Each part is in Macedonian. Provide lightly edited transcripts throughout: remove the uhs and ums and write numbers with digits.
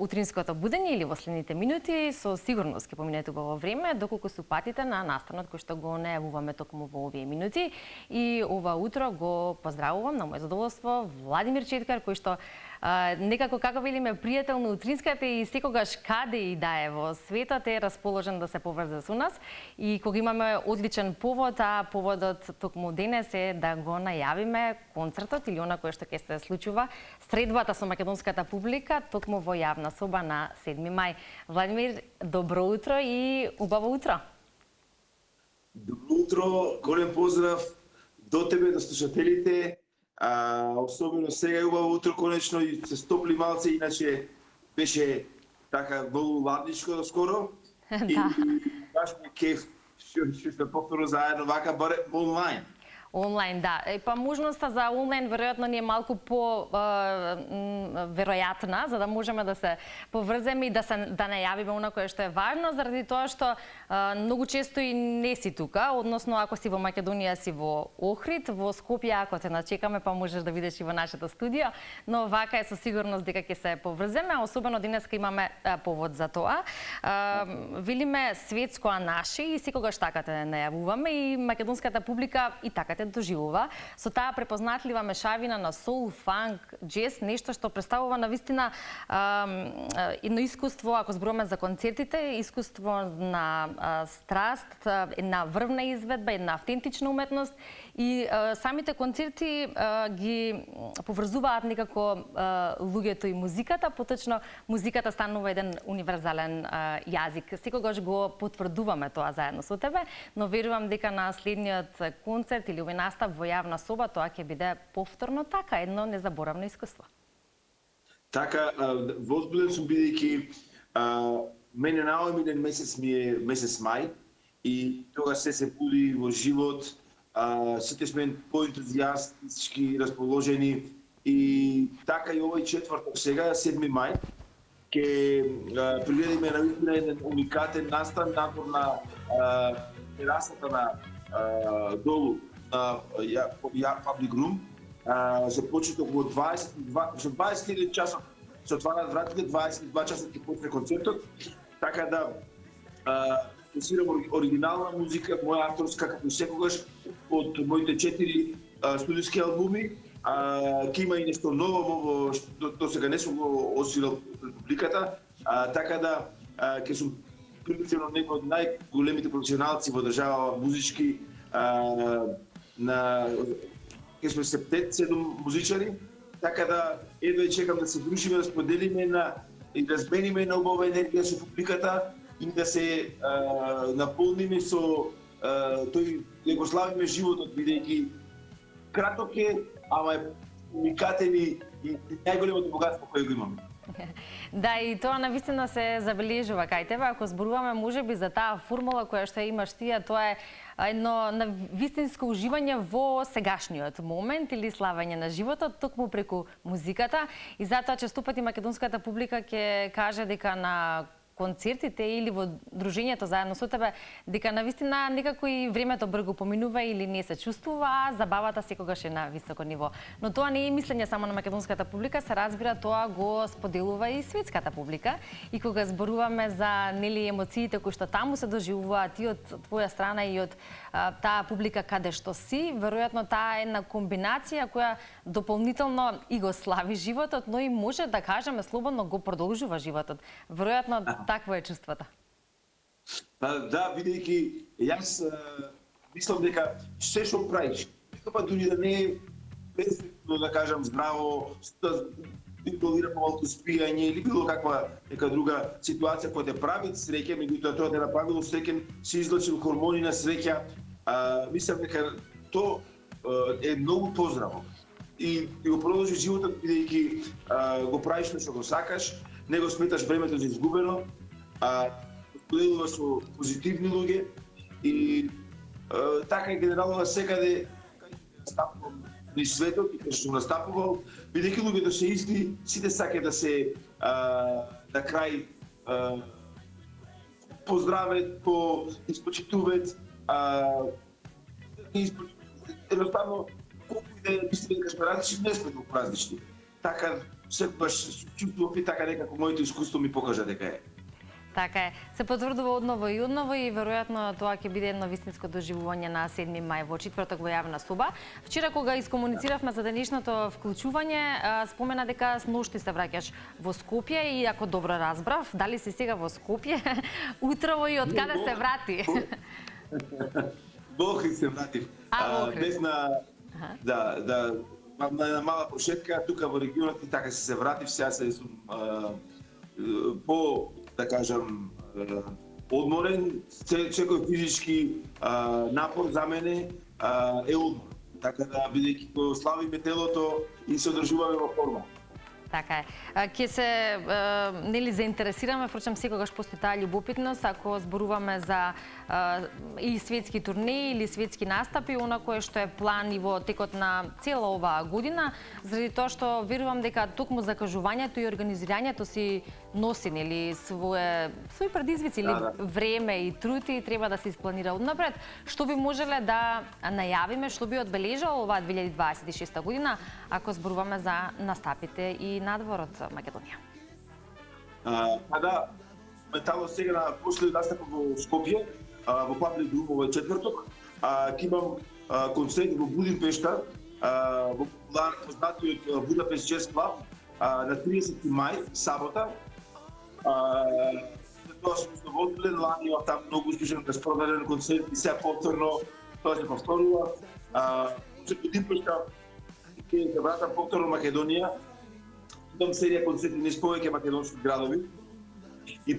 утринското будење или во следните минути со сигурност ќе поминете убаво време, доколку се упатите на настанот кој што го најавуваме токму во овие минути. И ова утро го поздравувам на моје задоволство Владимир Четкар, кој што некако, како велиме, пријател на утринската и секогаш каде и да е во светот е расположен да се поврзе со нас. И кога имаме одличен повод, а поводот токму денес е да го најавиме концертот или она кое што ќе се случува, средбата со македонската публика токму во јавна соба на 7 мај. Владимир, добро утро и убаво утро. Добро утро, голем поздрав до тебе, до слушателите. Особено сега е убаво утро, конечно и се стопли малце, иначе беше така многу ладничко доскоро. И баш ми кеф што се повторно заедно вака барем онлайн. Онлайн, да. Па можноста за онлайн веројатно ни е малку по веројатна, за да можеме да се поврземе и да најавиме она кое што е важно, заради тоа што многу често и не си тука, односно ако си во Македонија си во Охрид, во Скопје ако те начекаме па можеш да видиш и во нашето студио, но вака е со сигурност дека ќе се поврземе, особено денеска имаме повод за тоа. Велиме светско а наши и секогаш така те најавуваме и македонската публика и така доживува со таа препознатлива мешавина на соул, фанк, джез, нешто што представува навистина едно искуство, ако зборуваме за концертите, искуство на страст, една врвна изведба, една автентична уметност и самите концерти ги поврзуваат некако луѓето и музиката, поточно музиката станува еден универзален јазик. Секогаш го потврдуваме тоа заедно со тебе, но верувам дека на следниот концерт или настав во јавна соба, тоа ќе биде повторно така, едно незаборавно искуство. Така, возбуден сум бидејќи мене наоѓа месец ми е месец мај и тога се буди во живот, сите сме поентузијастички расположени и така и овој четврток сега, 7 мај, ќе приведеме на еден уникатен настан напор на терасата на долу на Public Room, започнат околу 20 часот, се отварат вратите, 22 часа ќе почне концертот, така да свирам оригинална музика, моја авторска, како секогаш, од моите 4 студиски албуми, ќе има и нешто ново, што сега не сум го освирал пред публиката, така да ќе сум приличено некој од најголемите професионалци во држава музички, ќе сме 7 музичари, така да едва чекам да се дружиме, да споделиме и да размениме на убава енергија со публиката и да се наполниме со тој, да го славиме животот, бидејќи краток е, ама е уникатен и најголемото богатство кое го имаме. Да, и тоа навистина се забележува кај тебе. Ако зборуваме можеби за таа формула која што имаш ти, тоа е едно навистинско уживање во сегашниот момент или славање на животот токму преку музиката и затоа често пати македонската публика ќе каже дека на концертите или во дружењето заедно со тебе, дека навистина некако и времето брзо поминува или не се чувствува, а забавата секогаш е на високо ниво. Но тоа не е мислење само на македонската публика, се разбира тоа го споделува и светската публика. И кога зборуваме за нели емоциите кои што таму се доживуваат и од твоја страна и од таа публика каде што си, веројатно таа е една комбинација која дополнително и го слави животот, но и може да кажеме слободно го продолжува животот. Веројатно такво е чувството. Да, бидејќи јас мислам дека се што правиш, па дури да не е перфектно, да кажам, здраво, инволира малку спијање или било каква нека друга ситуација која те прави среќа, меѓутоа тоа те направило среќен, се излачил хормони на среќа. Мислам дека тоа е многу поздраво и го продолжи животот бидејќи го правиш што го сакаш, не го сметаш времето за изгубено, споделува со позитивни луѓе и така е генерално насекаде настапувам низ светот и кога сум настапувал, бидејќи луѓето се исти, сите сакаат да се на крај поздравет, испочитуват, едноставно колку и да мислиме дека сме различни, не сме толку различни. Така секогаш чувствував и така некако моето искуство ми покажа дека е. Така е. Се потврдува одново и веројатно тоа ќе биде едно вистинско доживување на 7 мај во четврток во јавна соба. Вчера кога искомунициравме за денешното вклучување, спомена дека сношти се враќаш во Скопје и ако добро разбрав, дали си сега во Скопје, утрово и од каде се врати? Во Охрид се вратив. Днес на на мала прошетка тука во регионот и така се вратив, сега се сум по да кажам, одморен, секој физички напор за мене е одмор. Така да, бидејќи го славиме телото и се одржуваме во форма. Така е. Ќе се нели заинтересираме, впрочем секогаш постои таа љубопитност ако зборуваме за или светски турнеи или светски настапи, она кое што е план и во текот на цела оваа година, заради тоа што верувам дека токму закажувањето и организирањето си носи нели свои предизвици или време и труд и треба да се испланира однапред. Што би можеле да најавиме, што би одбележало оваа 2026 година ако зборуваме за настапите и надвор од Македонија? Моментално сега на последниот настап во Скопје, во Паблик Рум овој четврток, ќе имам концерт во Будимпешта, во познатиот Будапешт Джез Клаб, на 30 мај, сабота. Тоа сум задоволен, лани имав таму многу успешен распродаден концерт и сега повторно тоа се повторува. Се Будимпешта ќе се вратам повторно Македонија. Имам серија концерти низ повеќе македонски градови. И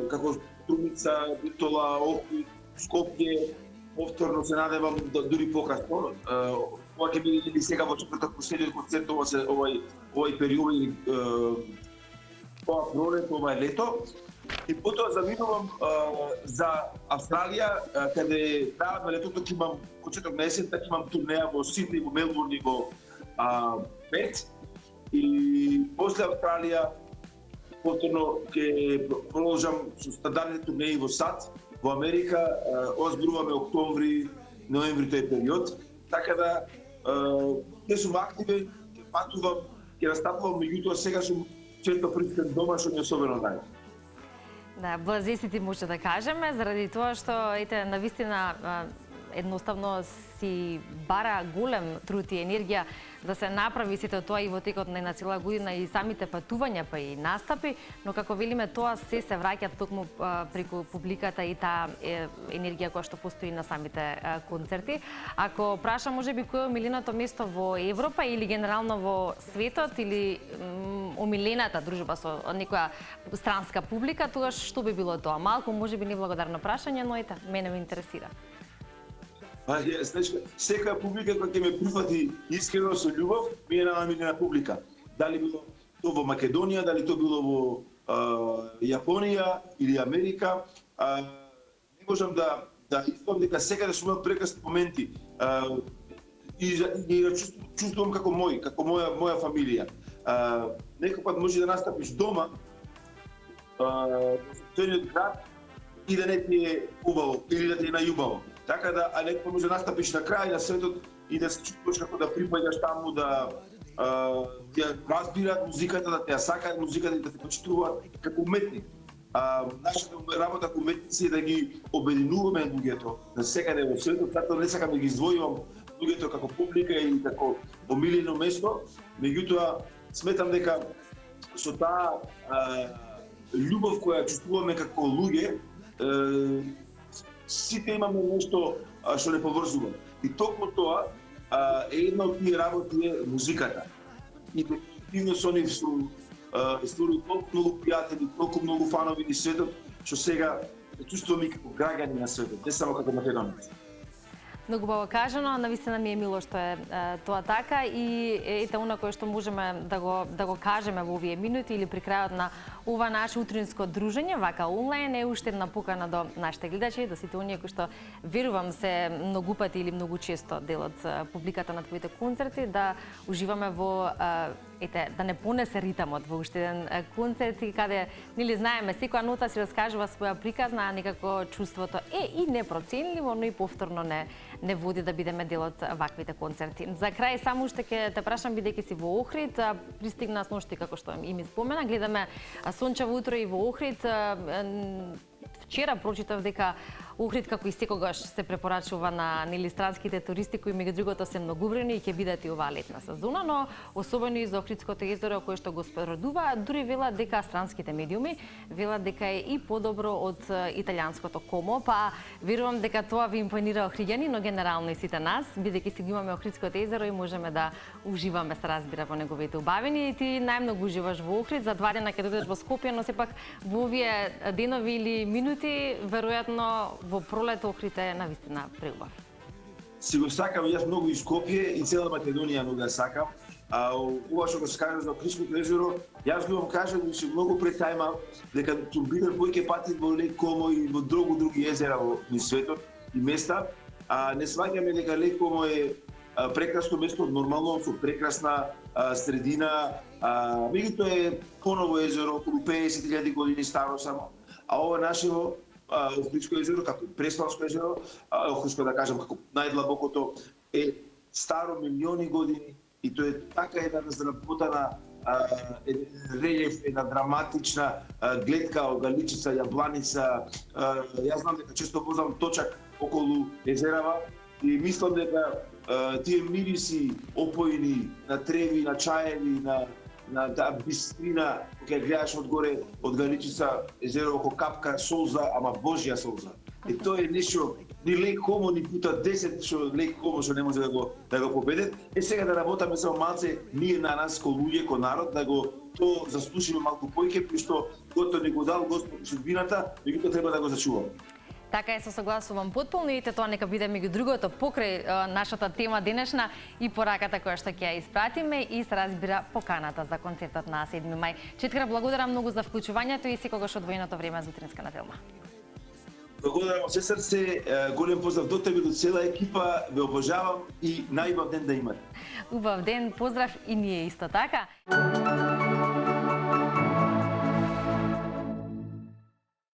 како Струница, Битола, Охрид, Скопје, повторно се надевам дури покасно. Ова ќе биде и сега во четврток последниот концерт овој период ова пролет, ова лето. И потоа заминувам за Австралија, каде крајот на летото ќе имам почеток на есента, ќе имам турнеја во Сидни, во Мелбурн и во Перт. И после Австралија повторно ќе продолжам со стандардните турнеи во САД, во Америка, озборуваме октомври, ноември тој период. Така да ќе сум активен, ќе патувам, ќе настапувам, меѓутоа сега сум често присутен дома, што ми е особено најдобро. Да, блажести може да кажеме, заради тоа што ете навистина едноставно си бара голем труд и енергија да се направи сите тоа и во текот на една цела година и самите патувања па и настапи, но како велиме тоа се враќа токму преку публиката и таа енергија која што постои на самите концерти. Ако праша можеби кој е омиленото место во Европа или генерално во светот или омилената дружба со некоја странска публика, тогаш што би било тоа? Малку можеби неблагодарно прашање, но ете, мене ме интересира. Секоја публика која ќе ме прифати искрено со љубов, ми е намилена публика. Дали било то во Македонија, дали то било во Јапонија или Америка, не можам да искам дека секаде сум имал прекрасни моменти и чувствувам како моја фамилија. Некој пат може да настапиш дома во собствениот град и да не ти е убаво или да ти е најубаво. Така да, а некој може да настапиш на крај на светот и да се чувствуваш како да припаѓаш таму, да ја разбираат музиката, да те ја сакаат музиката и да те почитуваат како уметник. Нашата работа како уметници е да ги обединуваме луѓето на секаде во светот, затоа не сакам да ги издвојувам луѓето како публика и како омилено место, меѓутоа сметам дека со таа љубов која чувствуваме како луѓе, сите имаме нешто што не поврзува. И токму тоа една од тие работи е музиката. И дефинитивно со нив сум створил толку многу пријатели, толку многу фанови низ светот, што сега чувствувам и како граѓани на светот, не само како македонец. Многу баво кажано, навистина ми е мило што е тоа така и ете она кое што можеме да го кажеме во овие минути или при крајот на ова наше утринско дружење, вака онлайн, е уште една покана до нашите гледачи, до сите оние кои што верувам се многу пати или многу често дел од публиката на твоите концерти, да уживаме во ете, да не понесе ритамот во уште еден концерт и каде, нели знаеме, секоја нота си раскажува своја приказна, а некако чувството е и непроценливо, но и повторно не води да бидеме дел од ваквите концерти. За крај само уште ќе те прашам, бидејќи си во Охрид, пристигна сношти како што и ми спомена, гледаме сончево утро и во Охрид. Вчера прочитав дека Охрид, како и секогаш, се препорачува на странските туристи кои меѓу другото се многубрени и ќе бидат и оваа летна сезона, но особено и за Охридското езеро кое што го споредува, дури велат дека странските медиуми велат дека е и подобро од италијанското Комо, па верувам дека тоа ви импонира охриѓани, но генерално и сите нас, бидејќи си го имаме Охридското езеро и можеме да уживаме, се разбира, во неговите убавини. И ти најмногу уживаш во Охрид, за 2 дена ќе дојдеш во Скопје, но сепак во овие денови или минути, веројатно во пролет Охрид е навистина преубав. Си го сакам јас многу и Скопје и цела Македонија многу ја сакам. Ова што го скажа за Охридското езеро, јас го вам кажам и се многу претајмав дека сум бидел поеќе пати во Лек Комо и во други езера во светот и места. Не сваќаме дека Лек Комо е прекрасно место, нормално, со прекрасна средина, меѓутоа е поново езеро, околу 50.000 години старо само, а ова нашиво Охридско езеро, како Преславско езеро, Охридско да кажам како најдлабокото, е старо милиони години и тоа е така една разработана релјеф, една драматична гледка, огаличица, јабланица. Јас знам дека често возам точак околу езерава и мислам дека тие мириси опојни на треви, на чаеви, на таа бистрина, кога гледаш одгоре од Галичица езеро како капка солза, ама Божја солза. И тоа е нешто ни Лек Комо ни пута 10 што Лек Комо што не може да го победат. Сега да работаме само малце ние на нас ко луѓе, ко народ, да го то заслушиме малку поиќе, што гото ни го дал Господ судбината, меѓутоа треба да го зачуваме. Така е, се согласувам потполно и тоа нека биде меѓу другото покрај нашата тема денешна и пораката која што ќе ја испратиме и се разбира поканата за концертот на 7 мај. Четкара, благодарам многу за вклучувањето и секогаш одвоеното време за утринска на филма. Благодарам од се срце, голем поздрав до тебе, до цела екипа, ве обожавам и најубав ден да имате. Убав ден, поздрав и ние исто така.